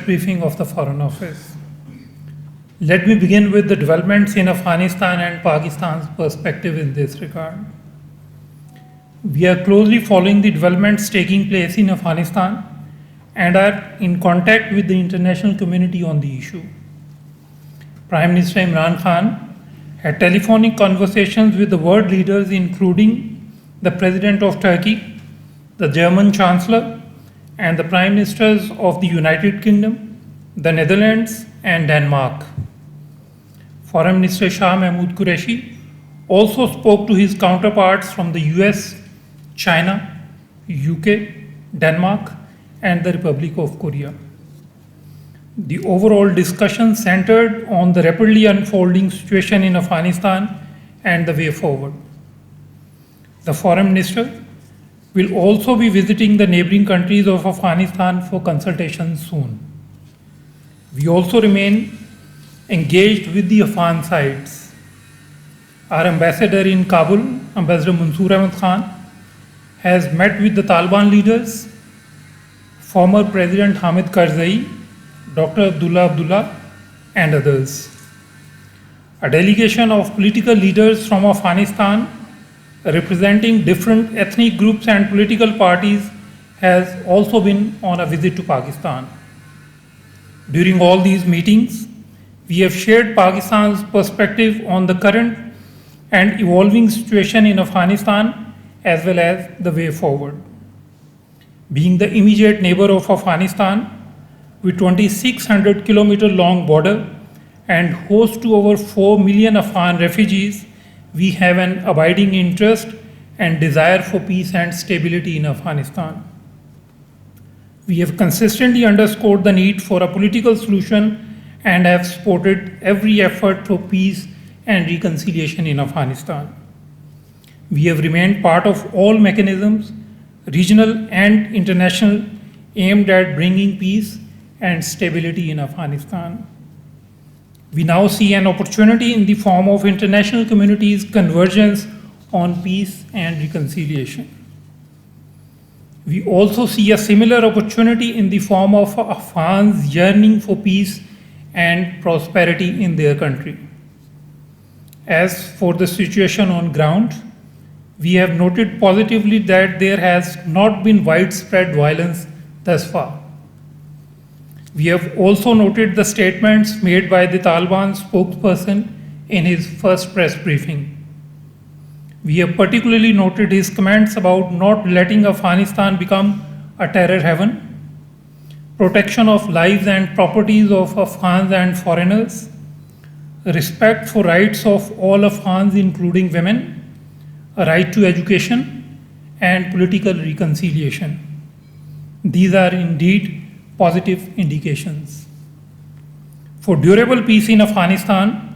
briefing of the Foreign Office. Let me begin with the developments in Afghanistan and Pakistan's perspective in this regard. We are closely following the developments taking place in Afghanistan and are in contact with the international community on the issue. Prime Minister Imran Khan had telephonic conversations with the world leaders, including the President of Turkey, the German Chancellor, and the Prime Ministers of the United Kingdom, the Netherlands, and Denmark. Foreign Minister Shah Mahmood Qureshi also spoke to his counterparts from the US, China, UK, Denmark, and the Republic of Korea. The overall discussion centered on the rapidly unfolding situation in Afghanistan and the way forward. The Foreign Minister will also be visiting the neighboring countries of Afghanistan for consultations soon. We also remain engaged with the Afghan sides. Our ambassador in Kabul, Ambassador Mansoor Ahmad Khan, has met with the Taliban leaders, former President Hamid Karzai, Dr. Abdullah Abdullah, and others. A delegation of political leaders from Afghanistan representing different ethnic groups and political parties has also been on a visit to Pakistan. During all these meetings, we have shared Pakistan's perspective on the current and evolving situation in Afghanistan as well as the way forward. Being the immediate neighbor of Afghanistan with 2,600 kilometer long border and host to over 4 million Afghan refugees, we have an abiding interest and desire for peace and stability in Afghanistan. We have consistently underscored the need for a political solution and have supported every effort for peace and reconciliation in Afghanistan. We have remained part of all mechanisms, regional and international, aimed at bringing peace and stability in Afghanistan. We now see an opportunity in the form of international community's convergence on peace and reconciliation. We also see a similar opportunity in the form of Afghans yearning for peace and prosperity in their country. As for the situation on ground, we have noted positively that there has not been widespread violence thus far. We have also noted the statements made by the Taliban spokesperson in his first press briefing. We have particularly noted his comments about not letting Afghanistan become a terror haven, protection of lives and properties of Afghans and foreigners, respect for rights of all Afghans including women, a right to education, and political reconciliation. These are indeed positive indications. For durable peace in Afghanistan,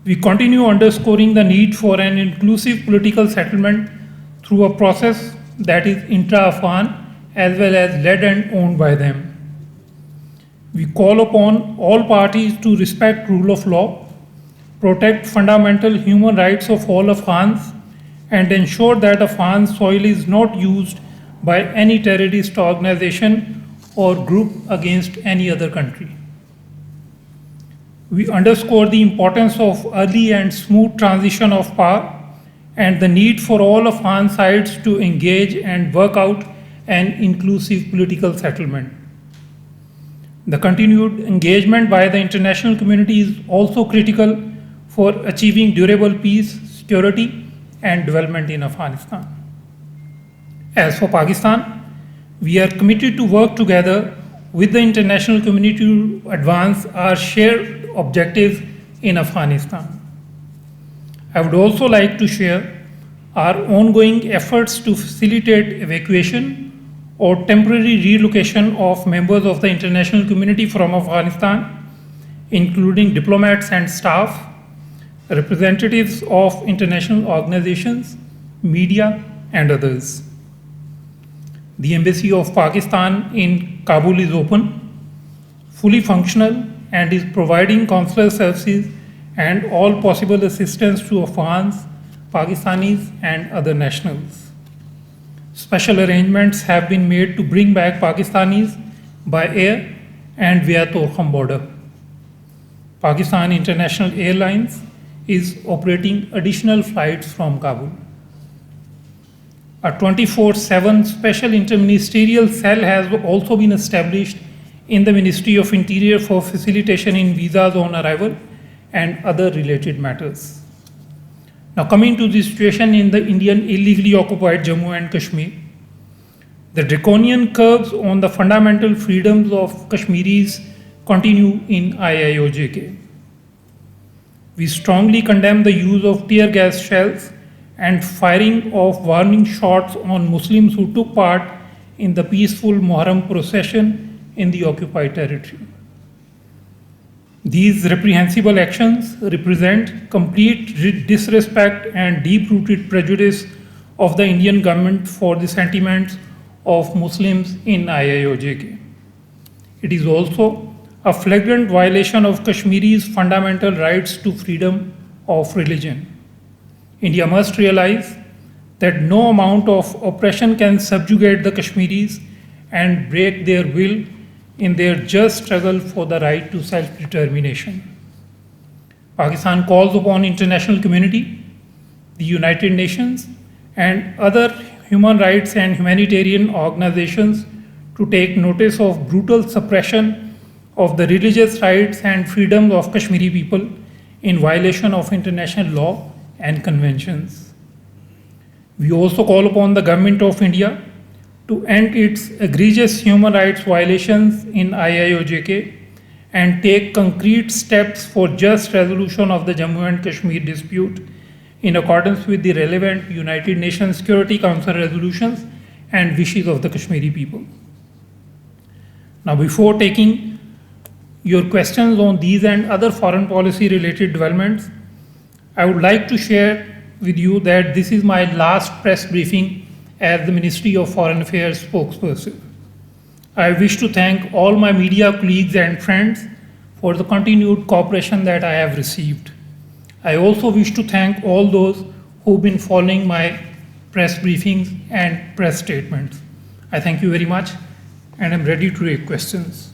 we continue underscoring the need for an inclusive political settlement through a process that is intra-Afghan as well as led and owned by them. We call upon all parties to respect rule of law, protect fundamental human rights of all Afghans, and ensure that Afghan soil is not used by any terrorist organization or group against any other country. We underscore the importance of early and smooth transition of power and the need for all Afghan sides to engage and work out an inclusive political settlement. The continued engagement by the international community is also critical for achieving durable peace, security, and development in Afghanistan. As for Pakistan, we are committed to work together with the international community to advance our shared objectives in Afghanistan. I would also like to share our ongoing efforts to facilitate evacuation or temporary relocation of members of the international community from Afghanistan, including diplomats and staff, representatives of international organizations, media, and others. The Embassy of Pakistan in Kabul is open, fully functional, and is providing consular services and all possible assistance to Afghans, Pakistanis, and other nationals. Special arrangements have been made to bring back Pakistanis by air and via Torkham border. Pakistan International Airlines is operating additional flights from Kabul. A 24/7 special interministerial cell has also been established in the Ministry of Interior for facilitation in visas on arrival and other related matters. Now coming to the situation in the Indian illegally occupied Jammu and Kashmir, the draconian curbs on the fundamental freedoms of Kashmiris continue in IIOJK. We strongly condemn the use of tear gas shells and firing of warning shots on Muslims who took part in the peaceful Muharram procession in the occupied territory. These reprehensible actions represent complete disrespect and deep-rooted prejudice of the Indian government for the sentiments of Muslims in IIOJK. It is also a flagrant violation of Kashmiris' fundamental rights to freedom of religion. India must realize that no amount of oppression can subjugate the Kashmiris and break their will in their just struggle for the right to self-determination. Pakistan calls upon international community, the United Nations, and other human rights and humanitarian organizations to take notice of brutal suppression of the religious rights and freedoms of Kashmiri people in violation of international law and conventions. We also call upon the Government of India to end its egregious human rights violations in IIOJK and take concrete steps for just resolution of the Jammu and Kashmir dispute in accordance with the relevant United Nations Security Council resolutions and wishes of the Kashmiri people. Now, before taking your questions on these and other foreign policy related developments, I would like to share with you that this is my last press briefing as the Ministry of Foreign Affairs spokesperson. I wish to thank all my media colleagues and friends for the continued cooperation that I have received. I also wish to thank all those who've been following my press briefings and press statements. I thank you very much and I'm ready to take questions.